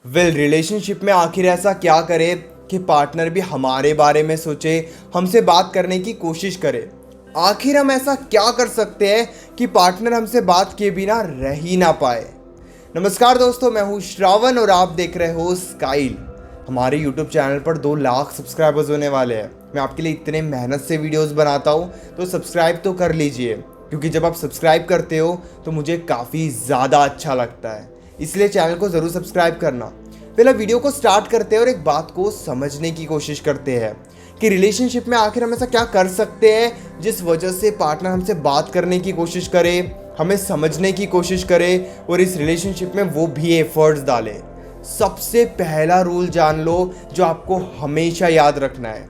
Relationship में आखिर ऐसा क्या करे कि पार्टनर भी हमारे बारे में सोचे, हमसे बात करने की कोशिश करे। आखिर हम ऐसा क्या कर सकते हैं कि पार्टनर हमसे बात किए बिना रह ही ना पाए। नमस्कार दोस्तों, मैं हूँ श्रावण और आप देख रहे हो स्काइल। हमारे यूट्यूब चैनल पर 2 लाख सब्सक्राइबर्स होने वाले हैं। मैं आपके लिए इतने मेहनत से वीडियोस बनाता हूँ, तो सब्सक्राइब तो कर लीजिए, क्योंकि जब आप सब्सक्राइब करते हो तो मुझे काफ़ी ज़्यादा अच्छा लगता है। इसलिए चैनल को ज़रूर सब्सक्राइब करना। पहले वीडियो को स्टार्ट करते हैं और एक बात को समझने की कोशिश करते हैं कि रिलेशनशिप में आखिर हम ऐसा क्या कर सकते हैं जिस वजह से पार्टनर हमसे बात करने की कोशिश करे, हमें समझने की कोशिश करे और इस रिलेशनशिप में वो भी एफर्ट्स डाले। सबसे पहला रूल जान लो जो आपको हमेशा याद रखना है,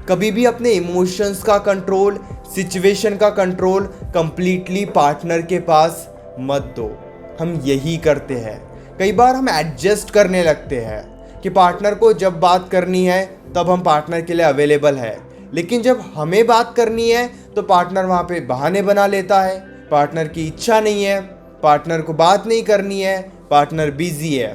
कभी भी अपने इमोशंस का कंट्रोल, सिचुएशन का कंट्रोल कंप्लीटली पार्टनर के पास मत दो। हम यही करते हैं। कई बार हम एडजस्ट करने लगते हैं कि पार्टनर को जब बात करनी है तब हम पार्टनर के लिए अवेलेबल है, लेकिन जब हमें बात करनी है तो पार्टनर वहाँ पे बहाने बना लेता है। पार्टनर की इच्छा नहीं है, पार्टनर को बात नहीं करनी है, पार्टनर बिजी है।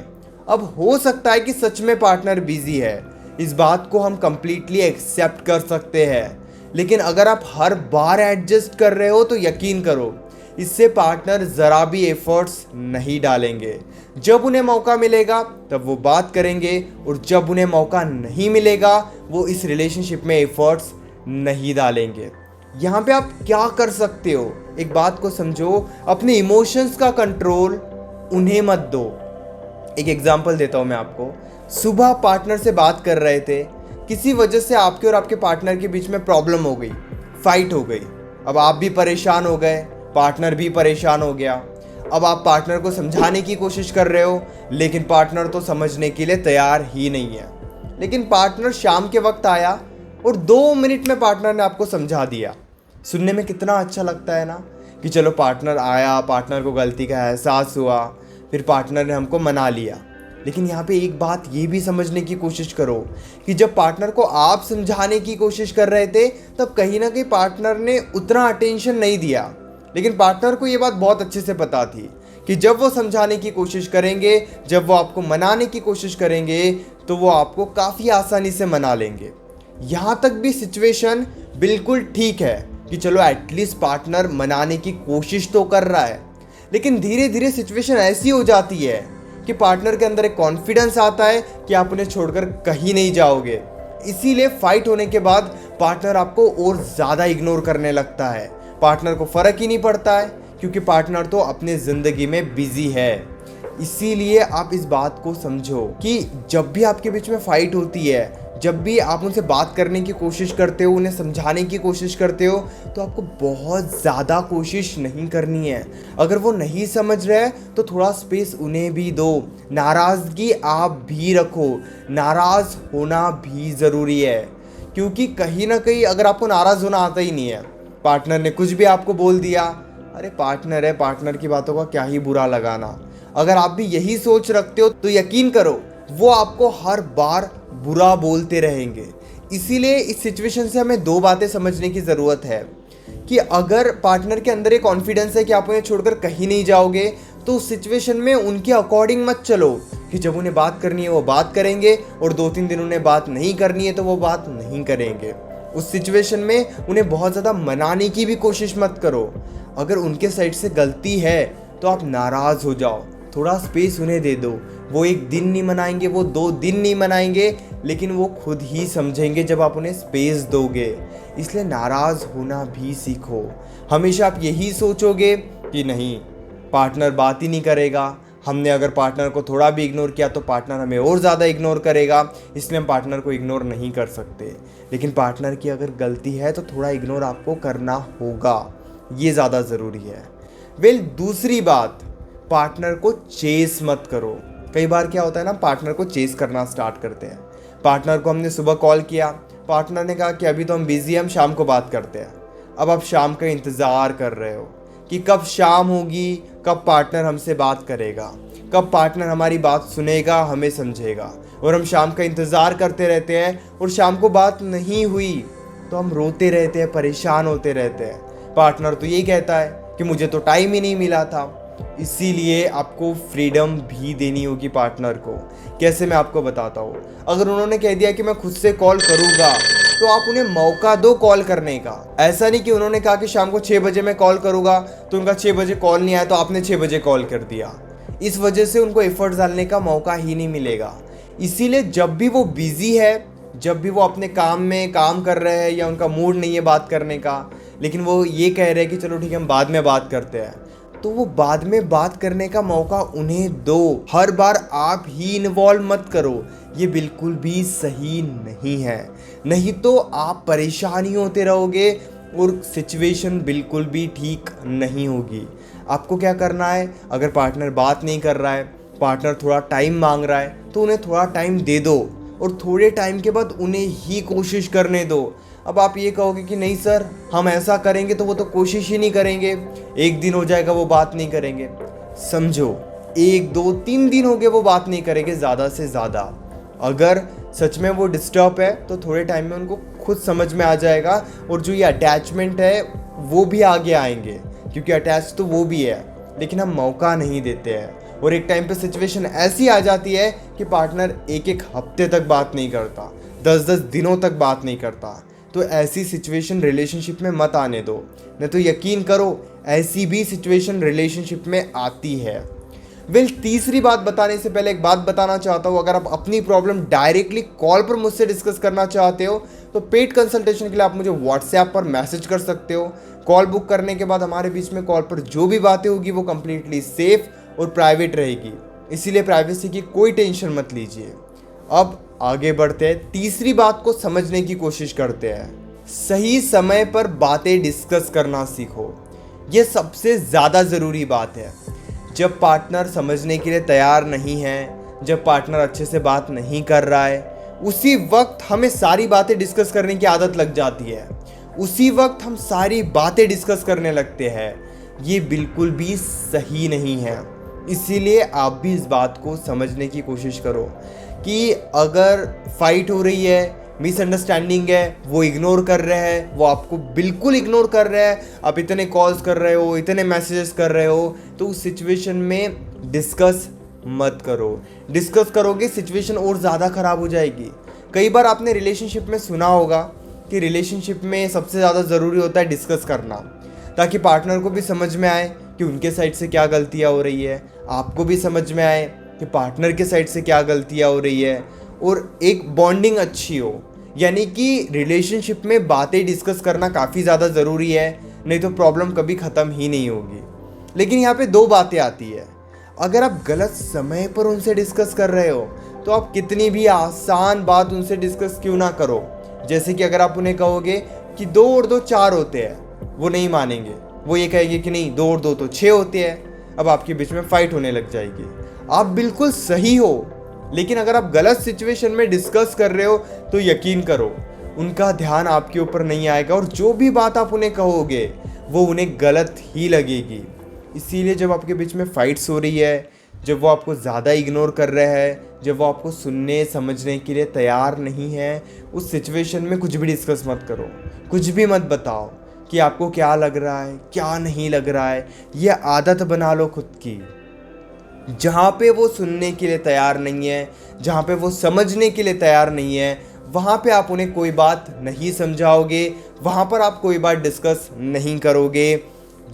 अब हो सकता है कि सच में पार्टनर बिजी है, इस बात को हम कंप्लीटली एक्सेप्ट कर सकते हैं, लेकिन अगर आप हर बार एडजस्ट कर रहे हो तो यकीन करो इससे पार्टनर ज़रा भी एफर्ट्स नहीं डालेंगे। जब उन्हें मौका मिलेगा तब वो बात करेंगे, और जब उन्हें मौका नहीं मिलेगा वो इस रिलेशनशिप में एफर्ट्स नहीं डालेंगे। यहाँ पे आप क्या कर सकते हो, एक बात को समझो, अपने इमोशंस का कंट्रोल उन्हें मत दो। एक एग्जांपल देता हूँ मैं आपको। सुबह पार्टनर से बात कर रहे थे, किसी वजह से आपके और आपके पार्टनर के बीच में प्रॉब्लम हो गई, फाइट हो गई। अब आप भी परेशान हो गए, पार्टनर भी परेशान हो गया। अब आप पार्टनर को समझाने की कोशिश कर रहे हो, लेकिन पार्टनर तो समझने के लिए तैयार ही नहीं है। लेकिन पार्टनर शाम के वक्त आया और 2 मिनट में पार्टनर ने आपको समझा दिया। सुनने में कितना अच्छा लगता है ना, कि चलो पार्टनर आया, पार्टनर को गलती का एहसास हुआ, फिर पार्टनर ने हमको मना लिया। लेकिन यहाँ पे एक बात ये भी समझने की कोशिश करो कि जब पार्टनर को आप समझाने की कोशिश कर रहे थे तब कहीं ना कहीं पार्टनर ने उतना अटेंशन नहीं दिया। लेकिन पार्टनर को ये बात बहुत अच्छे से पता थी कि जब वो समझाने की कोशिश करेंगे, जब वो आपको मनाने की कोशिश करेंगे, तो वो आपको काफ़ी आसानी से मना लेंगे। यहाँ तक भी सिचुएशन बिल्कुल ठीक है कि चलो एटलीस्ट पार्टनर मनाने की कोशिश तो कर रहा है। लेकिन धीरे धीरे सिचुएशन ऐसी हो जाती है कि पार्टनर के अंदर एक कॉन्फिडेंस आता है कि आप उन्हें छोड़कर कहीं नहीं जाओगे। इसीलिए फाइट होने के बाद पार्टनर आपको और ज़्यादा इग्नोर करने लगता है। पार्टनर को फ़र्क ही नहीं पड़ता है, क्योंकि पार्टनर तो अपने ज़िंदगी में बिजी है। इसीलिए आप इस बात को समझो कि जब भी आपके बीच में फ़ाइट होती है, जब भी आप उनसे बात करने की कोशिश करते हो, उन्हें समझाने की कोशिश करते हो, तो आपको बहुत ज़्यादा कोशिश नहीं करनी है। अगर वो नहीं समझ रहे हैं तो थोड़ा स्पेस उन्हें भी दो। नाराज़गी आप भी रखो, नाराज़ होना भी ज़रूरी है, क्योंकि कहीं ना कहीं अगर आपको नाराज़ होना आता ही नहीं है, पार्टनर ने कुछ भी आपको बोल दिया, अरे पार्टनर है, पार्टनर की बातों का क्या ही बुरा लगाना। अगर आप भी यही सोच रखते हो तो यकीन करो वो आपको हर बार बुरा बोलते रहेंगे। इसीलिए इस सिचुएशन से हमें 2 बातें समझने की ज़रूरत है कि अगर पार्टनर के अंदर एक कॉन्फिडेंस है कि आप उन्हें छोड़कर कहीं नहीं जाओगे, तो उस सिचुएशन में उनके अकॉर्डिंग मत चलो कि जब उन्हें बात करनी है वो बात करेंगे और 2-3 दिन उन्हें बात नहीं करनी है तो वो बात नहीं करेंगे। उस सिचुएशन में उन्हें बहुत ज़्यादा मनाने की भी कोशिश मत करो। अगर उनके साइड से गलती है तो आप नाराज़ हो जाओ, थोड़ा स्पेस उन्हें दे दो। वो 1 दिन नहीं मनाएंगे, वो 2 दिन नहीं मनाएंगे, लेकिन वो खुद ही समझेंगे जब आप उन्हें स्पेस दोगे। इसलिए नाराज़ होना भी सीखो। हमेशा आप यही सोचोगे कि नहीं, पार्टनर बात ही नहीं करेगा, हमने अगर पार्टनर को थोड़ा भी इग्नोर किया तो पार्टनर हमें और ज़्यादा इग्नोर करेगा, इसलिए हम पार्टनर को इग्नोर नहीं कर सकते। लेकिन पार्टनर की अगर गलती है तो थोड़ा इग्नोर आपको करना होगा, ये ज़्यादा ज़रूरी है। दूसरी बात, पार्टनर को चेस मत करो। कई बार क्या होता है ना, पार्टनर को चेस करना स्टार्ट करते हैं। पार्टनर को हमने सुबह कॉल किया, पार्टनर ने कहा कि अभी तो हम बिज़ी हैं, हम शाम को बात करते हैं। अब आप शाम का इंतज़ार कर रहे हो कि कब शाम होगी, कब पार्टनर हमसे बात करेगा, कब पार्टनर हमारी बात सुनेगा, हमें समझेगा। और हम शाम का इंतज़ार करते रहते हैं और शाम को बात नहीं हुई तो हम रोते रहते हैं, परेशान होते रहते हैं। पार्टनर तो यही कहता है कि मुझे तो टाइम ही नहीं मिला था। इसीलिए आपको फ्रीडम भी देनी होगी पार्टनर को। कैसे, मैं आपको बताता हूँ। अगर उन्होंने कह दिया कि मैं खुद से कॉल करूँगा, तो आप उन्हें मौका दो कॉल करने का। ऐसा नहीं कि उन्होंने कहा कि शाम को 6 बजे मैं कॉल करूँगा, तो उनका 6 बजे कॉल नहीं आया तो आपने 6 बजे कॉल कर दिया। इस वजह से उनको एफर्ट्स डालने का मौका ही नहीं मिलेगा। इसीलिए जब भी वो बिजी है, जब भी वो अपने काम में काम कर रहे हैं या उनका मूड नहीं है बात करने का, लेकिन वो ये कह रहे हैं कि चलो ठीक है हम बाद में बात करते हैं, तो वो बाद में बात करने का मौका उन्हें दो। हर बार आप ही इन्वॉल्व मत करो, ये बिल्कुल भी सही नहीं है। नहीं तो आप परेशान ही होते रहोगे और सिचुएशन बिल्कुल भी ठीक नहीं होगी। आपको क्या करना है, अगर पार्टनर बात नहीं कर रहा है, पार्टनर थोड़ा टाइम मांग रहा है, तो उन्हें थोड़ा टाइम दे दो और थोड़े टाइम के बाद उन्हें ही कोशिश करने दो। अब आप ये कहोगे कि नहीं सर हम ऐसा करेंगे, तो वो तो कोशिश ही नहीं करेंगे, एक दिन हो जाएगा वो बात नहीं करेंगे। समझो, 1 2 3 दिन हो गए वो बात नहीं करेंगे ज़्यादा से ज़्यादा। अगर सच में वो डिस्टर्ब है तो थोड़े टाइम में उनको खुद समझ में आ जाएगा, और जो ये अटैचमेंट है वो भी आगे आएंगे, क्योंकि अटैच तो वो भी है, लेकिन हम मौका नहीं देते हैं। और एक टाइम पे सिचुएशन ऐसी आ जाती है कि पार्टनर 1 हफ्ते तक बात नहीं करता, 10 दिनों तक बात नहीं करता। तो ऐसी सिचुएशन रिलेशनशिप में मत आने दो, नहीं तो यकीन करो ऐसी भी सिचुएशन रिलेशनशिप में आती है। तीसरी बात बताने से पहले एक बात बताना चाहता हूँ। अगर आप अपनी प्रॉब्लम डायरेक्टली कॉल पर मुझसे डिस्कस करना चाहते हो, तो पेड कंसल्टेशन के लिए आप मुझे व्हाट्सएप पर मैसेज कर सकते हो। कॉल बुक करने के बाद हमारे बीच में कॉल पर जो भी बातें होगी वो कंप्लीटली सेफ और प्राइवेट रहेगी, इसीलिए प्राइवेसी की कोई टेंशन मत लीजिए। अब आगे बढ़ते हैं, तीसरी बात को समझने की कोशिश करते हैं। सही समय पर बातें डिस्कस करना सीखो, ये सबसे ज़्यादा ज़रूरी बात है। जब पार्टनर समझने के लिए तैयार नहीं है, जब पार्टनर अच्छे से बात नहीं कर रहा है, उसी वक्त हमें सारी बातें डिस्कस करने की आदत लग जाती है, उसी वक्त हम सारी बातें डिस्कस करने लगते हैं। ये बिल्कुल भी सही नहीं है। इसीलिए आप भी इस बात को समझने की कोशिश करो कि अगर फाइट हो रही है, मिसअंडरस्टैंडिंग है, वो इग्नोर कर रहे हैं, वो आपको बिल्कुल इग्नोर कर रहे हैं, आप इतने कॉल्स कर रहे हो, इतने मैसेजेस कर रहे हो, तो उस सिचुएशन में डिस्कस मत करो। डिस्कस करोगे सिचुएशन और ज़्यादा ख़राब हो जाएगी। कई बार आपने रिलेशनशिप में सुना होगा कि रिलेशनशिप में सबसे ज़्यादा ज़रूरी होता है डिस्कस करना, ताकि पार्टनर को भी समझ में आए कि उनके साइड से क्या गलतियाँ हो रही है, आपको भी समझ में आए कि पार्टनर के साइड से क्या गलतियाँ हो रही है, और एक बॉन्डिंग अच्छी हो। यानी कि रिलेशनशिप में बातें डिस्कस करना काफ़ी ज़्यादा ज़रूरी है, नहीं तो प्रॉब्लम कभी ख़त्म ही नहीं होगी। लेकिन यहाँ पे 2 बातें आती है। अगर आप गलत समय पर उनसे डिस्कस कर रहे हो, तो आप कितनी भी आसान बात उनसे डिस्कस क्यों ना करो। जैसे कि अगर आप उन्हें कहोगे कि 2 और 2 4 होते हैं, वो नहीं मानेंगे, वो ये कहेंगे कि नहीं 2 और 2 तो 6 होते हैं। अब आपके बीच में फाइट होने लग जाएगी। आप बिल्कुल सही हो, लेकिन अगर आप गलत सिचुएशन में डिस्कस कर रहे हो, तो यकीन करो उनका ध्यान आपके ऊपर नहीं आएगा, और जो भी बात आप उन्हें कहोगे वो उन्हें गलत ही लगेगी। इसीलिए जब आपके बीच में फाइट्स हो रही है, जब वो आपको ज़्यादा इग्नोर कर रहे हैं, जब वो आपको सुनने समझने के लिए तैयार नहीं है, उस सिचुएशन में कुछ भी डिस्कस मत करो, कुछ भी मत बताओ कि आपको क्या लग रहा है, क्या नहीं लग रहा है। ये आदत बना लो खुद की। जहाँ पे वो सुनने के लिए तैयार नहीं है, जहाँ पे वो समझने के लिए तैयार नहीं है, वहाँ पे आप उन्हें कोई बात नहीं समझाओगे, वहाँ पर आप कोई बात डिस्कस नहीं करोगे।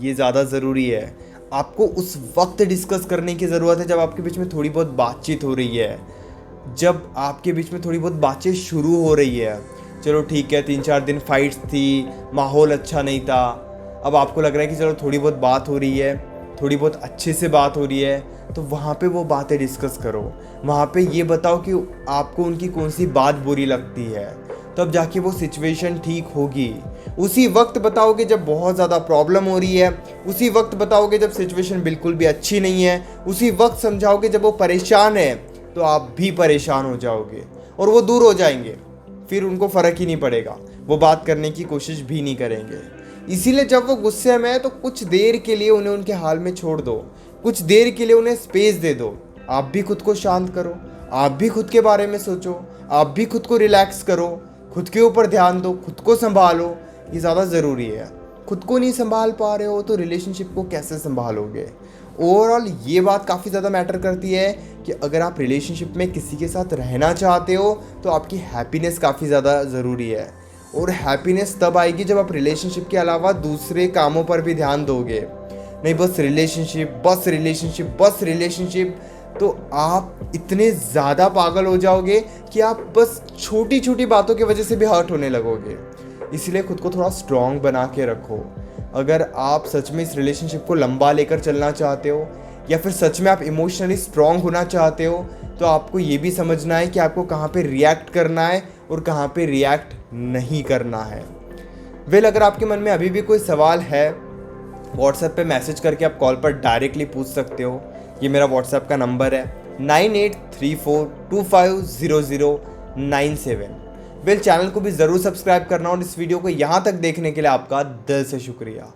ये ज़्यादा ज़रूरी है। आपको उस वक्त डिस्कस करने की ज़रूरत है जब आपके बीच में थोड़ी बहुत बातचीत हो रही है, जब आपके बीच में थोड़ी बहुत बातचीत शुरू हो रही है। चलो ठीक है, 3-4 दिन फाइट्स थी, माहौल अच्छा नहीं था, अब आपको लग रहा है कि चलो थोड़ी बहुत बात हो रही है, थोड़ी बहुत अच्छे से बात हो रही है, तो वहाँ पे वो बातें डिस्कस करो। वहाँ पे ये बताओ कि आपको उनकी कौन सी बात बुरी लगती है, तब जाके वो सिचुएशन ठीक होगी। उसी वक्त बताओगे जब बहुत ज़्यादा प्रॉब्लम हो रही है, उसी वक्त बताओगे जब सिचुएशन बिल्कुल भी अच्छी नहीं है, उसी वक्त समझाओगे जब वो परेशान है, तो आप भी परेशान हो जाओगे और वो दूर हो जाएंगे। फिर उनको फ़र्क ही नहीं पड़ेगा, वो बात करने की कोशिश भी नहीं करेंगे। इसीलिए जब वो गुस्से में है तो कुछ देर के लिए उन्हें उनके हाल में छोड़ दो, कुछ देर के लिए उन्हें स्पेस दे दो। आप भी खुद को शांत करो, आप भी खुद के बारे में सोचो, आप भी खुद को रिलैक्स करो, खुद के ऊपर ध्यान दो, खुद को संभालो। ये ज़्यादा ज़रूरी है। खुद को नहीं संभाल पा रहे हो तो रिलेशनशिप को कैसे संभालोगे। ओवरऑल ये बात काफ़ी ज़्यादा मैटर करती है कि अगर आप रिलेशनशिप में किसी के साथ रहना चाहते हो तो आपकी हैप्पीनेस काफ़ी ज़्यादा ज़रूरी है। और हैप्पीनेस तब आएगी जब आप रिलेशनशिप के अलावा दूसरे कामों पर भी ध्यान दोगे। नहीं बस रिलेशनशिप, बस रिलेशनशिप, बस रिलेशनशिप, तो आप इतने ज़्यादा पागल हो जाओगे कि आप बस छोटी छोटी बातों की वजह से भी हर्ट होने लगोगे। इसलिए खुद को थोड़ा स्ट्रॉन्ग बना के रखो। अगर आप सच में इस रिलेशनशिप को लंबा लेकर चलना चाहते हो या फिर सच में आप इमोशनली स्ट्रॉन्ग होना चाहते हो तो आपको ये भी समझना है कि आपको कहाँ पे रिएक्ट करना है और कहाँ पे रिएक्ट नहीं करना है। अगर आपके मन में अभी भी कोई सवाल है, व्हाट्सएप पे मैसेज करके आप कॉल पर डायरेक्टली पूछ सकते हो। ये मेरा व्हाट्सएप का नंबर है 9834250097। चैनल को भी ज़रूर सब्सक्राइब करना और इस वीडियो को यहाँ तक देखने के लिए आपका दिल से शुक्रिया।